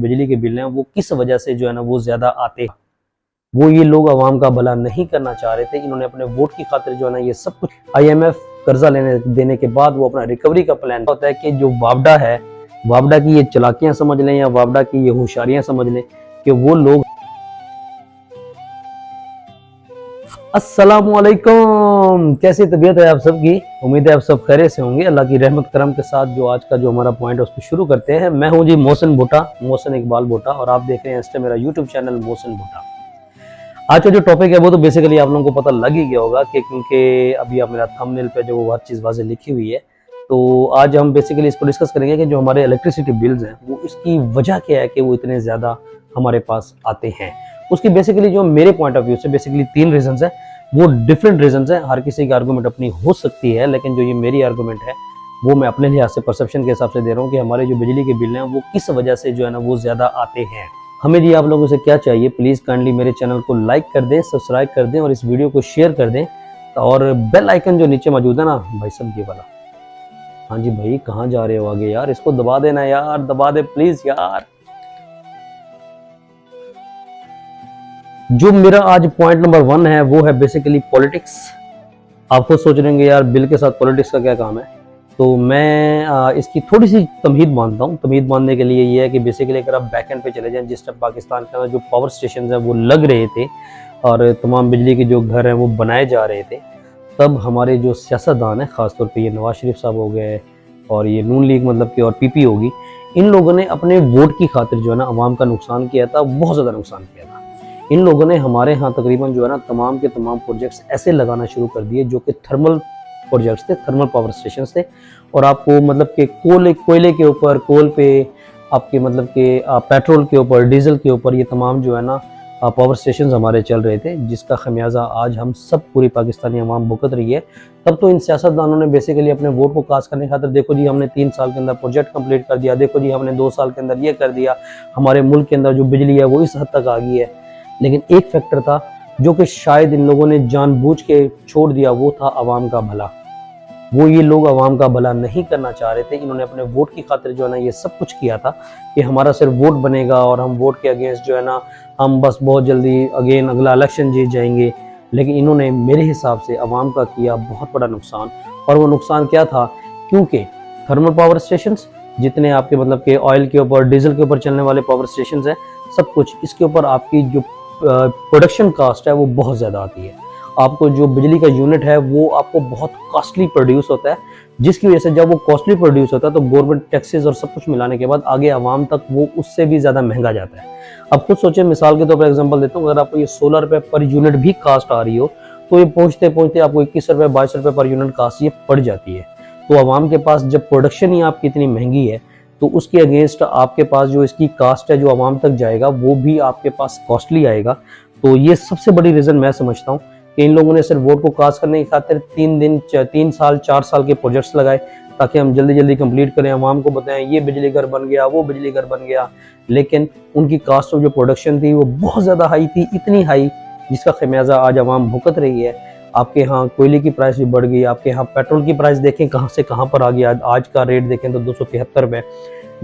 बिजली के बिल हैं वो किस वजह से जो है ना वो ज्यादा आते हैं। वो ये लोग आवाम का भला नहीं करना चाह रहे थे, इन्होंने अपने वोट की खातिर जो है ना ये सब कुछ IMF कर्जा लेने देने के बाद वो अपना रिकवरी का प्लान होता है कि जो वापडा है, वापडा की ये चालाकियां समझ लें या वापडा की ये होशियारियां समझ लें कि वो लोग। अस्सलामुअलैकुम, कैसी तबीयत है आप सबकी? उम्मीद है आप सब खैरियत से होंगे। अल्लाह की रहमत करम के साथ जो आज का जो हमारा पॉइंट है उसको शुरू करते हैं। मैं हूं जी मोहसिन भुट्टा, मोहसिन इकबाल भुट्टा, और आप देख रहे हैं इंस्टा मेरा यूट्यूब चैनल मोहसिन भुट्टा। आज का जो टॉपिक है वो तो बेसिकली आप लोगों को पता लग ही गया होगा कि क्योंकि अभी आप मेरा थंबनेल पे जो हर चीज़ वाज़ेह लिखी हुई है। तो आज हम बेसिकली इसको डिस्कस करेंगे कि जो हमारे इलेक्ट्रिसिटी बिल्स हैं वो इसकी वजह क्या है कि वो इतने ज़्यादा हमारे पास आते हैं। उसकी बेसिकली जो मेरे पॉइंट ऑफ व्यू से बेसिकली 3 रीजंस है, वो डिफरेंट रीजंस है। हर किसी की आर्गूमेंट अपनी हो सकती है, लेकिन जो ये मेरी आर्गूमेंट है वो मैं अपने लिहाज से परसेप्शन के हिसाब से दे रहा हूँ कि हमारे जो बिजली के बिल हैं वो किस वजह से जो है ना वो ज़्यादा आते हैं। हमें जी आप लोगों से क्या चाहिए, प्लीज़ काइंडली मेरे चैनल को लाइक कर दें, सब्सक्राइब कर दें और इस वीडियो को शेयर कर दें, और बेल आइकन जो नीचे मौजूद है ना भाई सब ये वाला, हाँ जी भाई कहाँ जा रहे हो आगे यार, इसको दबा देना यार, दबा दे प्लीज़ यार। जो मेरा आज पॉइंट नंबर 1 है वो है बेसिकली पॉलिटिक्स। आप खुद सोच रहे होंगे यार बिल के साथ पॉलिटिक्स का क्या काम है, तो मैं इसकी थोड़ी सी तमहीद मानता हूँ। तमहीद मानने के लिए ये है कि बेसिकली अगर आप बैक एंड पे चले जाएं, जिस टाइम पाकिस्तान के अंदर जो पावर स्टेशन हैं वो लग रहे थे और तमाम बिजली के जो घर हैं वो बनाए जा रहे थे, तब हमारे जो सियासतदान हैं, ख़ासतौर पे ये नवाज शरीफ साहब हो गए और ये नून लीग मतलब कि और PP होगी, इन लोगों ने अपने वोट की खातिर जो है ना अवाम का नुकसान किया था, बहुत ज़्यादा नुकसान किया था। इन लोगों ने हमारे यहाँ तकरीबन जो है ना तमाम के तमाम प्रोजेक्ट्स ऐसे लगाना शुरू कर दिए जो कि थर्मल प्रोजेक्ट्स थे, थर्मल पावर स्टेशन थे, और आपको मतलब कि कोयले के ऊपर, कोल पे आपके मतलब कि पेट्रोल के ऊपर, डीजल के ऊपर ये तमाम जो है ना पावर स्टेशन हमारे चल रहे थे, जिसका खमियाजा आज हम सब पूरी पाकिस्तानी अवाम भुगत रही है। तब तो इन सियासतदानों ने बेसिकली अपने वोट को कास्ट करने खातिर, देखो जी हमने 3 साल के अंदर प्रोजेक्ट कंप्लीट कर दिया, देखो जी हमने 2 साल के अंदर ये कर दिया, हमारे मुल्क के अंदर जो बिजली है वो इस हद तक आ गई है। लेकिन एक फैक्टर था जो कि शायद इन लोगों ने जानबूझ के छोड़ दिया, वो था अवाम का भला। वो ये लोग अवाम का भला नहीं करना चाह रहे थे, इन्होंने अपने वोट की खातिर जो है ना ये सब कुछ किया था कि हमारा सिर्फ वोट बनेगा और हम वोट के अगेंस्ट जो है ना हम बस बहुत जल्दी अगेन अगला इलेक्शन जीत जाएंगे। लेकिन इन्होंने मेरे हिसाब से अवाम का किया बहुत बड़ा नुकसान। और वो नुकसान क्या था, क्योंकि थर्मल पावर स्टेशन जितने आपके मतलब के ऑयल के ऊपर, डीजल के ऊपर चलने वाले पावर स्टेशन है, सब कुछ इसके ऊपर आपकी जो प्रोडक्शन कास्ट है वो बहुत ज़्यादा आती है। आपको जो बिजली का यूनिट है वो आपको बहुत कॉस्टली प्रोड्यूस होता है, जिसकी वजह से जब वो कॉस्टली प्रोड्यूस होता है तो गवर्नमेंट टैक्सेस और सब कुछ मिलाने के बाद आगे आवाम तक वो उससे भी ज़्यादा महंगा जाता है। अब खुद सोचें, मिसाल के तौर पर एग्जांपल देता हूँ, अगर आपको ये 16 रुपये पर यूनिट भी कास्ट आ रही हो तो ये पहुँचते पहुँचते आपको 21 रुपये 22 रुपये पर यूनिट कास्ट ये पड़ जाती है। तो आवाम के पास जब प्रोडक्शन ही आपकी इतनी महंगी है तो उसके अगेंस्ट आपके पास जो इसकी कास्ट है जो आवाम तक जाएगा वो भी आपके पास कॉस्टली आएगा। तो ये सबसे बड़ी रीज़न मैं समझता हूँ कि इन लोगों ने सिर्फ वोट को कास्ट करने की खातिर 3 साल 4 साल के प्रोजेक्ट्स लगाए ताकि हम जल्दी जल्दी कंप्लीट करें, आवाम को बताएं ये बिजली घर बन गया, वो बिजली घर बन गया। लेकिन उनकी कास्ट ऑफ जो प्रोडक्शन थी वो बहुत ज़्यादा हाई थी, इतनी हाई जिसका खमियाजा आज आवाम भुगत रही है। आपके यहाँ कोयले की प्राइस भी बढ़ गई, आपके यहाँ पेट्रोल की प्राइस देखें कहाँ से कहाँ पर आ गया। आज का रेट देखें तो 273 रुपये।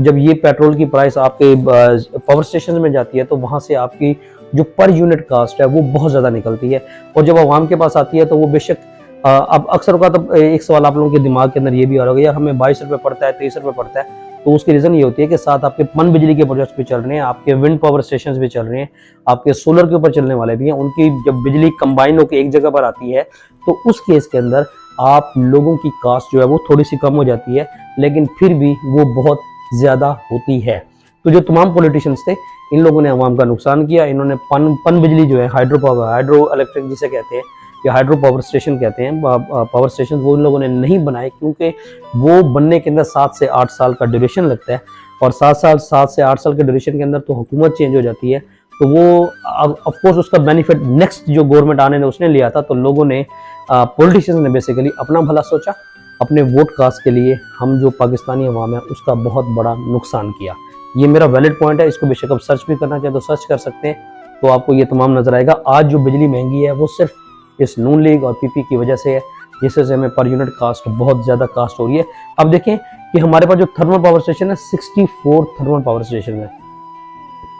जब ये पेट्रोल की प्राइस आपके पावर स्टेशन में जाती है तो वहाँ से आपकी जो पर यूनिट कास्ट है वो बहुत ज़्यादा निकलती है, और जब आवाम के पास आती है तो वो बेशक अब अक्सर का तो एक सवाल आप लोगों के दिमाग के अंदर ये भी आ रहा होगा, यार हमें 22 रुपये पड़ता है, 23 रुपये पड़ता है। तो उसकी रीज़न ये होती है कि साथ आपके पन बिजली के प्रोजेक्ट्स भी चल रहे हैं, आपके विंड पावर स्टेशन भी चल रहे हैं, आपके सोलर के ऊपर चलने वाले भी हैं। उनकी जब बिजली कंबाइन होकर एक जगह पर आती है तो उस केस के अंदर आप लोगों की कास्ट जो है वो थोड़ी सी कम हो जाती है, लेकिन फिर भी वो बहुत ज़्यादा होती है। तो जो तमाम पॉलिटिशियंस थे इन लोगों ने अवाम का नुकसान किया। इन्होंने पन बिजली जो है, हाइड्रो इलेक्ट्रिक जिसे कहते हैं या हाइड्रो पावर स्टेशन कहते हैं, पावर स्टेशन वो इन लोगों ने नहीं बनाए, क्योंकि वो बनने के अंदर 7 से 8 साल का ड्यूरेशन लगता है, और 7 से 8 साल के ड्यूरेशन के अंदर तो हुकूमत चेंज हो जाती है। तो वो ऑफकोर्स उसका बेनिफिट नेक्स्ट जो गवर्नमेंट आने ने उसने लिया था। तो लोगों ने पॉलिटिशियंस ने बेसिकली अपना भला सोचा, अपने वोट कास्ट के लिए हम जो पाकिस्तानी अवाम है उसका बहुत बड़ा नुकसान किया। ये मेरा वैलिड पॉइंट है, इसको बेशक आप सर्च भी करना चाहें तो सर्च कर सकते हैं, तो आपको ये तमाम नजर आएगा। आज जो बिजली महंगी है वो सिर्फ इस नून लीग और PP की वजह से है, जिससे हमें पर यूनिट कास्ट बहुत ज़्यादा कास्ट हो रही है। अब देखें कि हमारे पास जो थर्मल पावर स्टेशन है 64 थर्मल पावर स्टेशन है,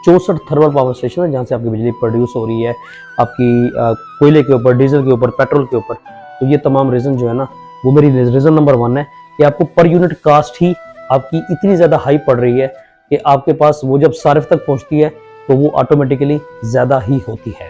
64 थर्मल पावर स्टेशन है जहाँ से आपकी बिजली प्रोड्यूस हो रही है, आपकी कोयले के ऊपर, डीजल के ऊपर, पेट्रोल के ऊपर। तो ये तमाम रीज़न जो है ना, वो मेरी रीज़न नंबर 1 है कि आपको पर यूनिट कास्ट ही आपकी इतनी ज़्यादा हाई पड़ रही है कि आपके पास वो जब सारिफ तक पहुँचती है तो वो ऑटोमेटिकली ज़्यादा ही होती है।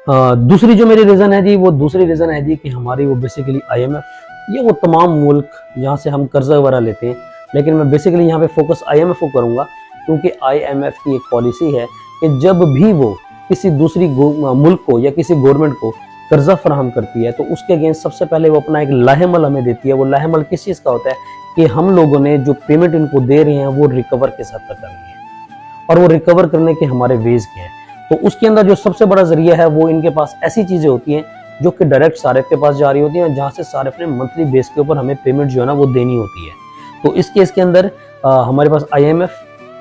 दूसरी जो मेरी रीज़न है जी, वो दूसरी रीज़न है जी कि हमारी वो बेसिकली IMF, ये वो तमाम मुल्क जहाँ से हम कर्जा वगैरह लेते हैं, लेकिन मैं बेसिकली यहाँ पे फोकस IMF को करूँगा क्योंकि IMF की एक पॉलिसी है कि जब भी वो किसी दूसरी मुल्क को या किसी गवर्नमेंट को कर्जा फराहम करती है तो उसके अगेंस्ट सबसे पहले वो अपना एक लाहेमल हमें देती है। वो लाहेमल किस चीज़ का होता है कि हम लोगों ने जो पेमेंट इनको दे रहे हैं वो रिकवर के साथ करनी है, और वो रिकवर करने के हमारे वेज क्या है। तो उसके अंदर जो सबसे बड़ा जरिया है वो इनके पास ऐसी चीज़ें होती हैं जो कि डायरेक्ट सारिफ के पास जा रही होती हैं, जहाँ से सारिफ ने मंथली बेस के ऊपर हमें पेमेंट जो है ना वो देनी होती है। तो इस केस के अंदर हमारे पास IMF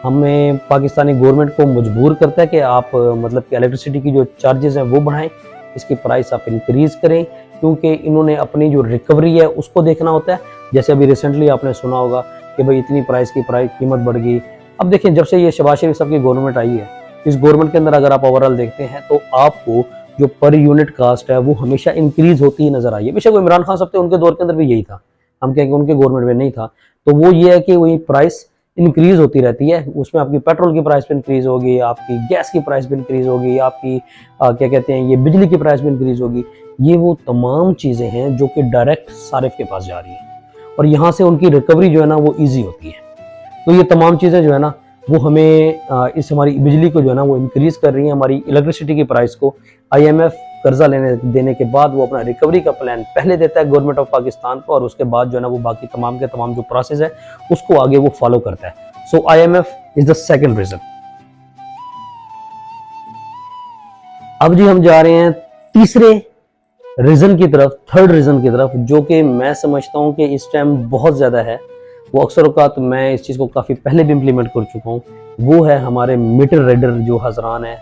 हमें पाकिस्तानी गवर्नमेंट को मजबूर करता है कि आप मतलब कि इलेक्ट्रिसिटी की जो चार्जेस हैं वो बढ़ाएं, इसकी प्राइस आप इंक्रीज करें, क्योंकि इन्होंने अपनी जो रिकवरी है उसको देखना होता है। जैसे अभी रिसेंटली आपने सुना होगा कि भाई इतनी प्राइस की कीमत बढ़ गई। अब देखिए, जब से ये शहबाज शरीफ साहब की गवर्नमेंट आई है, इस गवर्नमेंट के अंदर अगर आप ओवरऑल देखते हैं तो आपको जो पर यूनिट कास्ट है वो हमेशा इंक्रीज होती ही नजर आई है। बेशक इमरान खान साहब थे, उनके दौर के अंदर भी यही था, हम कहेंगे उनके गवर्नमेंट में नहीं था। तो वो ये है कि वही प्राइस इंक्रीज होती रहती है, उसमें आपकी पेट्रोल की प्राइस भी इंक्रीज होगी, आपकी गैस की प्राइस भी इंक्रीज होगी, आपकी क्या कहते हैं ये बिजली की प्राइस भी इंक्रीज होगी। ये वो तमाम चीज़ें हैं जो कि डायरेक्ट सारिफ के पास जा रही हैं और यहाँ से उनकी रिकवरी जो है ना वो ईजी होती है। तो ये तमाम चीज़ें जो है ना वो हमें इस हमारी बिजली को जो है ना वो इंक्रीज कर रही है। हमारी इलेक्ट्रिसिटी की प्राइस को IMF कर्जा देने के बाद वो अपना रिकवरी का प्लान पहले देता है गवर्नमेंट ऑफ पाकिस्तान को, और उसके बाद जो है ना वो बाकी तमाम के तमाम जो प्रोसेस है उसको आगे वो फॉलो करता है। So IMF is the second reason. अब जी हम जा रहे हैं तीसरे रीजन की तरफ, थर्ड रीजन की तरफ, जो कि मैं समझता हूं कि इस टाइम बहुत ज्यादा है। वो अक्सर औकात मैं इस चीज़ को काफ़ी पहले भी इम्प्लीमेंट कर चुका हूँ। वो है हमारे मीटर रीडर जो हजरान है,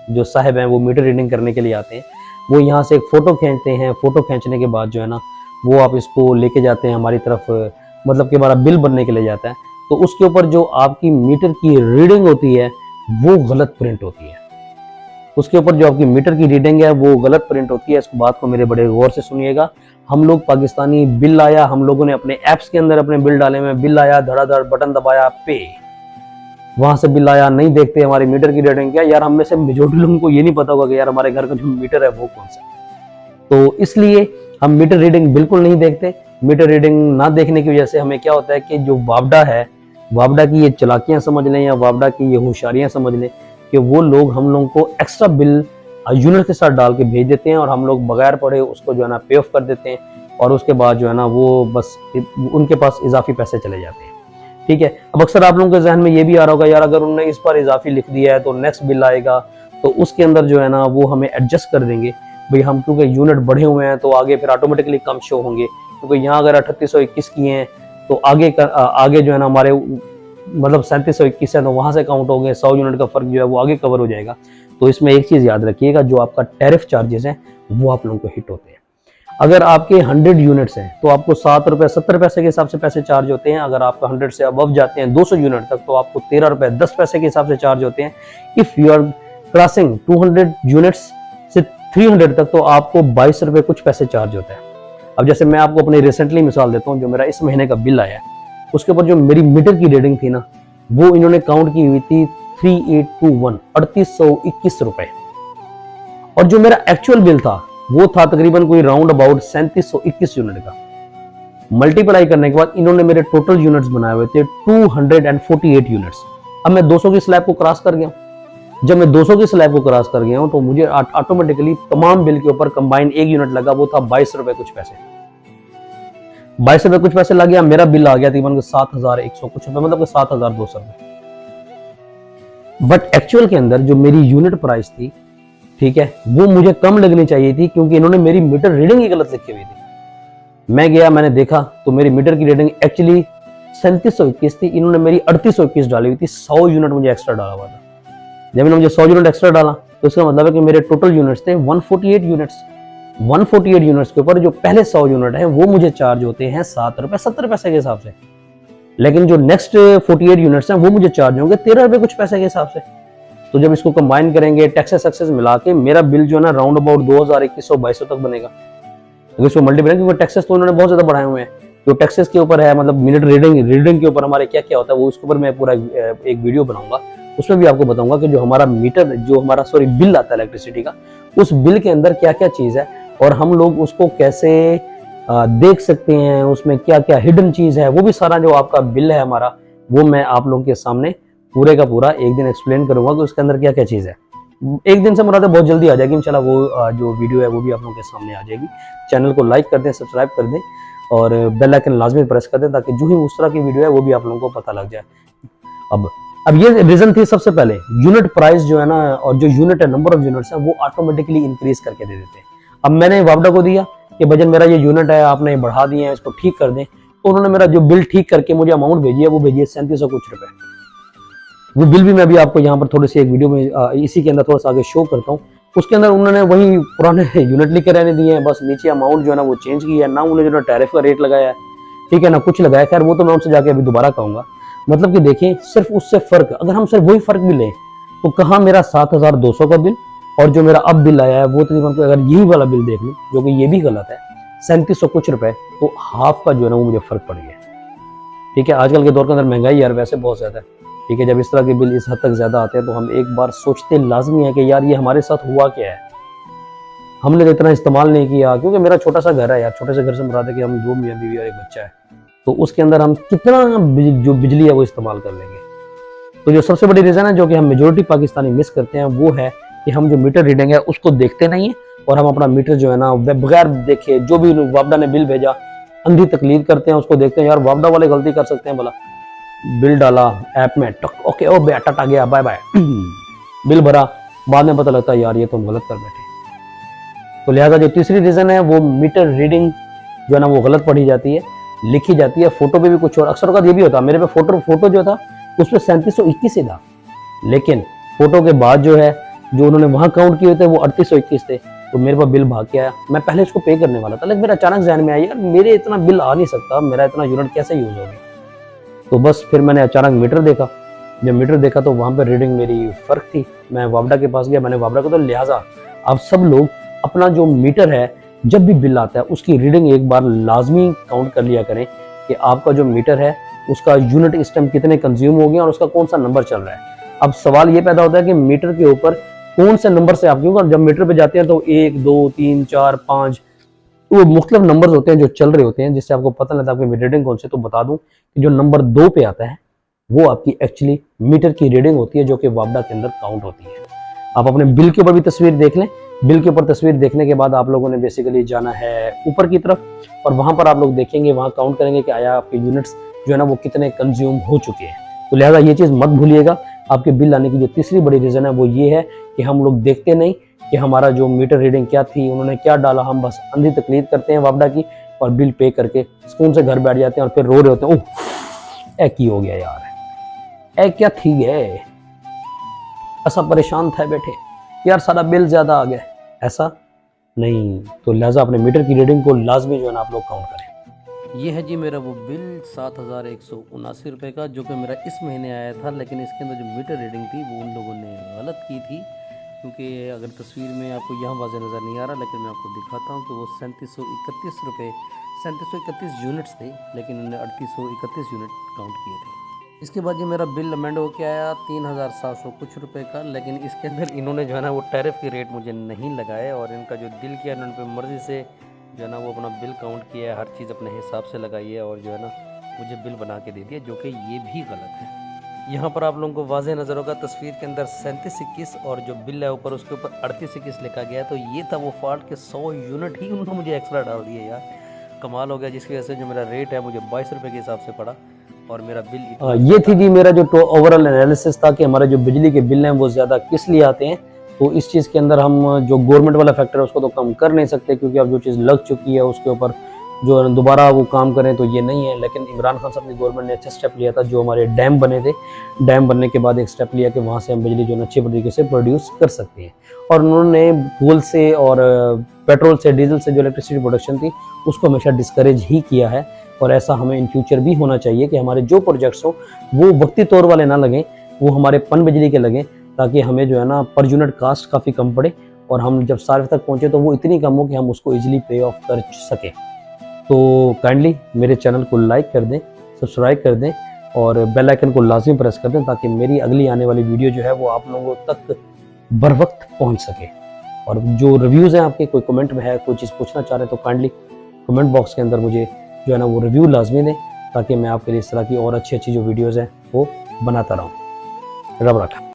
जो साहब हैं, वो मीटर रीडिंग करने के लिए आते हैं। वो यहाँ से एक फ़ोटो खींचते हैं, फ़ोटो खींचने के बाद जो है ना वो आप इसको लेके जाते हैं हमारी तरफ, मतलब कि हमारा बिल बनने के लिए जाता है। तो उसके ऊपर जो आपकी मीटर की रीडिंग होती है वो गलत प्रिंट होती है। उसके ऊपर जो आपकी मीटर की रीडिंग है वो गलत प्रिंट होती है। इस बात को मेरे बड़े गौर से सुनिएगा। हम लोग पाकिस्तानी बिल आया, हम लोगों ने अपने ऐप्स के अंदर अपने बिल डाले में, बिल आया, धड़ाधड़ बटन दबाया, पे, वहां से बिल आया, नहीं देखते हमारी मीटर की रीडिंग क्या। यार हम में से मेजोरिटी लोगों को ये नहीं पता होगा कि यार हमारे घर का जो मीटर है वो कौन सा। तो इसलिए हम मीटर रीडिंग बिल्कुल नहीं देखते। मीटर रीडिंग ना देखने की वजह से हमें क्या होता है कि जो वापडा है, वापडा की ये चालाकियां समझ लें या वापडा की ये होशियारियां समझ लें कि वो लोग हम लोगों को एक्स्ट्रा बिल यूनिट के साथ डाल के भेज देते हैं और हम लोग बगैर पढ़े उसको जो है ना पे ऑफ कर देते हैं, और उसके बाद जो है ना वो बस उनके पास इजाफी पैसे चले जाते हैं। ठीक है। अब अक्सर आप लोगों के जहन में ये भी आ रहा होगा, यार अगर उन्होंने इस पर इजाफी लिख दिया है तो नेक्स्ट बिल आएगा तो उसके अंदर जो है ना वो हमें एडजस्ट कर देंगे। भाई हम क्योंकि यूनिट बढ़े हुए हैं तो आगे फिर ऑटोमेटिकली कम शो होंगे, क्योंकि यहाँ अगर 3821 किए हैं तो आगे जो है ना हमारे मतलब 3721 है तो वहां से काउंट हो गए, 100 यूनिट का फर्क जो है वो आगे कवर हो जाएगा। तो इसमें एक चीज याद रखिएगा, जो आपका टैरिफ चार्जेस हैं वो आप लोगों को हिट होते हैं। अगर आपके 100 यूनिट्स हैं तो आपको 7 रुपए 70 पैसे के हिसाब से पैसे चार्ज होते हैं। अगर आपका 100 से अबव जाते हैं 200 यूनिट तक तो आपको 13 रुपए 10 पैसे के हिसाब से चार्ज होते हैं। If you are crossing 200 units से 300 तक तो आपको 22 रुपए कुछ पैसे चार्ज होता है। अब जैसे मैं आपको अपनी रिसेंटली मिसाल देता हूँ, जो मेरा इस महीने का बिल आया है उसके ऊपर जो मेरी मीटर की रीडिंग थी ना वो इन्होंने काउंट की हुई थी 3821 3821 रुपए, और जो मेरा एक्चुअल बिल था वो था तकरीबन कोई राउंड अबाउट 3721 यूनिट का। मल्टीप्लाई करने के बाद इन्होंने मेरे टोटल यूनिट्स बनाए हुए थे 248 यूनिट्स। अब मैं 200 की स्लैब को क्रॉस कर गया हूं। जब मैं 200 की स्लैब को क्रॉस कर गया हूं तो मुझे ऑटोमेटिकली तमाम बिल के ऊपर कंबाइन एक यूनिट लगा, वो था 22 रुपए कुछ पैसे। 22 रुपए कुछ पैसे लग गया, मेरा बिल आ गया तकरीबन 7100 कुछ रुपए, मतलब 7200 रुपए। बट एक्चुअल के अंदर जो मेरी यूनिट प्राइस थी, ठीक है, वो मुझे कम लगनी चाहिए थी क्योंकि इन्होंने मेरी मीटर रीडिंग ही गलत लिखी हुई थी। मैं गया, मैंने देखा तो मेरी मीटर की रीडिंग एक्चुअली 3721 थी, इन्होंने मेरी 3821 डाली हुई थी। 100 यूनिट मुझे एक्स्ट्रा डाला हुआ था। जब इन्होंने मुझे 100 यूनिट एक्स्ट्रा डाला तो इसका मतलब है कि मेरे टोटल यूनिट्स थे 148 यूनिट्स। 148 यूनिट्स के ऊपर जो पहले 100 यूनिट है वो मुझे चार्ज होते हैं 7 रुपए 70 पैसे के हिसाब से। लेकिन जो नेक्स्ट 48 यूनिट्स हैं वो मुझे चार्ज होंगे 13 रुपये कुछ पैसे के हिसाब से। तो जब इसको कंबाइन करेंगे टैक्सेस सक्सेस मिला के मेरा बिल जो है ना राउंड अबाउट 2000-2100-2200 तक बनेगा। तो इसको मल्टीप्लाई, क्योंकि टैक्सेस तो उन्होंने बहुत ज्यादा बढ़ाए हुए हैं। जो टैक्सेस के ऊपर है, मतलब मिनट रीडिंग के ऊपर हमारे क्या क्या होता है, वो उसके ऊपर मैं पूरा एक वीडियो बनाऊंगा। उसमें भी आपको बताऊंगा कि जो हमारा मीटर, जो हमारा बिल आता है इलेक्ट्रिसिटी का, उस बिल के अंदर क्या क्या चीज है और हम लोग उसको कैसे देख सकते हैं, उसमें क्या क्या हिडन चीज है, वो भी सारा जो आपका बिल है हमारा, वो मैं आप लोगों के सामने पूरे का पूरा एक दिन एक्सप्लेन करूंगा कि उसके अंदर क्या क्या चीज है। एक दिन से मुराद है बहुत जल्दी आ जाएगी इंशाल्लाह, वो जो वीडियो है वो भी आप लोगों के सामने आ जाएगी। चैनल को लाइक कर दें, सब्सक्राइब कर दें और बेल आइकन लाजमी प्रेस कर दें, ताकि जो ही उस तरह की वीडियो है वो भी आप लोगों को पता लग जाए। अब ये रीजन थी, सबसे पहले यूनिट प्राइस जो है ना, और जो यूनिट है, नंबर ऑफ यूनिट्स है, वो ऑटोमेटिकली इंक्रीज करके दे देते हैं। अब मैंने वापडा को दिया कि भजन मेरा ये यूनिट है, आपने बढ़ा दिए हैं, इसको ठीक कर दें। तो उन्होंने मेरा जो बिल ठीक करके मुझे अमाउंट भेजी है, वो भेजी है 3700 कुछ रुपए। वो बिल भी मैं अभी आपको यहाँ पर थोड़ी सी एक वीडियो में इसी के अंदर थोड़ा सा आगे शो करता हूँ। उसके अंदर उन्होंने वही पुराने यूनिट लिख के रहने दिए हैं, बस नीचे अमाउंट जो है ना वो चेंज किया है, ना उन्होंने जो टैरिफ का रेट लगाया है, ठीक है ना, कुछ लगाया। खैर वो तो मैं उनसे जाके अभी दोबारा कहूंगा। मतलब कि देखिए, सिर्फ उससे फर्क, अगर हम सिर्फ वही फर्क भी लें तो कहाँ मेरा 7200 का बिल और जो मेरा अब बिल आया है वो तकरीबन, अगर यही वाला बिल देख लूँ जो कि ये भी गलत है, 3700 कुछ रुपए, तो हाफ का जो है ना वो मुझे फर्क पड़ गया। ठीक है, आजकल के दौर के अंदर महंगाई यार वैसे बहुत ज्यादा है। ठीक है, जब इस तरह के बिल इस हद तक ज्यादा आते हैं तो हम एक बार सोचते लाजमी है कि यार ये हमारे साथ हुआ क्या है, हमने इतना इस्तेमाल नहीं किया। क्योंकि मेरा छोटा सा घर है यार, छोटे से घर से मुराद है कि हम 2 मियां बीवी और एक बच्चा है, तो उसके अंदर हम कितना जो बिजली है वो इस्तेमाल कर लेंगे। तो जो सबसे बड़ी रीजन है जो कि हम मेजोरिटी पाकिस्तानी मिस करते हैं, वो है कि हम जो मीटर रीडिंग है उसको देखते नहीं है, और हम अपना मीटर जो है ना बगैर देखे, जो भी वापडा ने बिल भेजा, अंधी तकलीद करते हैं, उसको देखते हैं यार वापडा वाले गलती कर सकते हैं, भला बिल डाला ऐप में, टक ओके ओ बेटा आ गया, बाय बाय बिल भरा, बाद में पता लगता है यार ये तो हम गलत कर बैठे। तो लिहाजा जो तीसरी रीजन है वो मीटर रीडिंग जो है ना वो गलत पढ़ी जाती है, लिखी जाती है। फोटो पे भी कुछ और, अक्सर का ये भी होता है, मेरे पे फोटो जो था उस पर 3721 ही था, लेकिन फोटो के बाद जो है जो उन्होंने वहां काउंट किए थे वो 3821 थे। तो मेरे पास बिल भाग के आया, मैं पहले इसको पे करने वाला था, लेकिन मेरा अचानक ध्यान में आया यार मेरे इतना बिल आ नहीं सकता, मेरा इतना यूनिट कैसे यूज होगी। तो बस फिर मैंने अचानक मीटर देखा, जब मीटर देखा तो वहां पर रीडिंग मेरी फर्क थी। मैं वापडा के पास गया, मैंने वापडा को, तो लिहाजा आप सब लोग अपना जो मीटर है जब भी बिल आता है उसकी रीडिंग एक बार लाजमी काउंट कर लिया करें कि आपका जो मीटर है उसका यूनिट इस टाइम कितने कंज्यूम हो गए और उसका कौन सा नंबर चल रहा है। अब सवाल ये पैदा होता है कि मीटर के ऊपर कौन से नंबर से आप, क्योंकि जब मीटर पे जाते हैं तो 1 2 3 4 5 वो मुख्तलिफ नंबर होते हैं जो चल रहे होते हैं, जिससे आपको पता लगता है आपकी रीडिंग कौन सी। तो बता दूं कि जो नंबर 2 पे आता है वो आपकी एक्चुअली मीटर की रीडिंग होती है, जो कि वापडा के अंदर काउंट होती है। आप अपने बिल के ऊपर भी तस्वीर देख लें, बिल के ऊपर तस्वीर देखने के बाद आप लोगों ने बेसिकली जाना है ऊपर की तरफ, और वहां पर आप लोग देखेंगे, वहां काउंट करेंगे कि आया आपके यूनिट्स जो है ना वो कितने कंज्यूम हो चुके हैं। तो लिहाजा ये चीज मत भूलिएगा। आपके बिल आने की जो तीसरी बड़ी रीजन है वो ये है कि हम लोग देखते नहीं कि हमारा जो मीटर रीडिंग क्या थी, उन्होंने क्या डाला, हम बस अंधी तकलीद करते हैं वापडा की, और बिल पे करके सुकून से घर बैठ जाते हैं और फिर रो रहे होते हैं, ओह ए की हो गया यार, ए क्या थी गए, ऐसा परेशान था बैठे यार, सारा बिल ज्यादा आ गया, ऐसा नहीं। तो लिहाजा अपने मीटर की रीडिंग को लाजमी जो है ना आप लोग काउंट करें। ये है जी मेरा वो बिल 7179 रुपये का, जो कि मेरा इस महीने आया था, लेकिन इसके अंदर जो मीटर रीडिंग थी वो उन लोगों ने गलत की थी। क्योंकि अगर तस्वीर में आपको यहाँ वाज़े नज़र नहीं आ रहा, लेकिन मैं आपको दिखाता हूँ तो वो 3731 रुपये, 3731 यूनिट्स थे, लेकिन उन्होंने 3831 यूनिट काउंट किए थे। इसके बाद ये मेरा बिल अमेंड हो के आया 3700 कुछ रुपए का, लेकिन इसके अंदर इन्होंने जो है ना वो टैरिफ के रेट मुझे नहीं लगाए, और इनका जो दिल किया इन्होंने अपनी मर्ज़ी से जो है ना वो अपना बिल काउंट किया है, हर चीज़ अपने हिसाब से लगाई है, और जो है ना मुझे बिल बना के दे दिया, जो कि ये भी गलत है। यहाँ पर आप लोगों को वाज़े नज़र होगा तस्वीर के अंदर 3721 और जो बिल है ऊपर उसके ऊपर 3821 लिखा गया है। तो ये था वो फॉल्ट के 100 यूनिट ही उन्होंने मुझे एक्स्ट्रा डाल दिए यार, कमाल हो गया। जिसकी वजह से जो मेरा रेट है मुझे 22 रुपये के हिसाब से पड़ा, और मेरा बिल ये थी जी मेरा जो ओवरऑल एनालिसिस था कि हमारे जो बिजली के बिल हैं वो ज़्यादा किस लिए आते हैं। तो इस चीज़ के अंदर हम जो गवर्नमेंट वाला फैक्टर है उसको तो कम कर नहीं सकते, क्योंकि अब जो चीज़ लग चुकी है उसके ऊपर जो दोबारा वो काम करें तो ये नहीं है। लेकिन इमरान खान साहब की गवर्नमेंट ने अच्छा स्टेप लिया था, जो हमारे डैम बने थे, डैम बनने के बाद एक स्टेप लिया कि वहाँ से हम बिजली जो अच्छे तरीके से प्रोड्यूस कर सकते हैं। और उन्होंने कोल से और पेट्रोल से, डीजल से जो इलेक्ट्रिसिटी प्रोडक्शन थी उसको हमेशा डिस्करेज ही किया है। और ऐसा हमें इन फ्यूचर भी होना चाहिए कि हमारे जो प्रोजेक्ट्स हो वो वक्ती तौर वाले ना लगें, वो हमारे पन बिजली के लगें, ताकि हमें जो है ना पर यूनिट कास्ट काफ़ी कम पड़े और हम जब सार्व तक पहुँचे तो वो इतनी कम हो कि हम उसको ईजिली पे ऑफ कर सकें। तो काइंडली मेरे चैनल को लाइक कर दें, सब्सक्राइब कर दें और बेल आइकन को लाजमी प्रेस कर दें, ताकि मेरी अगली आने वाली वीडियो जो है वो आप लोगों तक बर वक्त पहुँच सके। और जो रिव्यूज़ हैं आपके, कोई कमेंट में है, कोई चीज़ पूछना चाह रहे हैं, तो काइंडली कमेंट बॉक्स के अंदर मुझे जो है ना वो रिव्यू लाजमी दें, ताकि मैं आपके लिए इस तरह की और अच्छी अच्छी जो वीडियोज़ हैं वो बनाता रहूँ। रब रखा।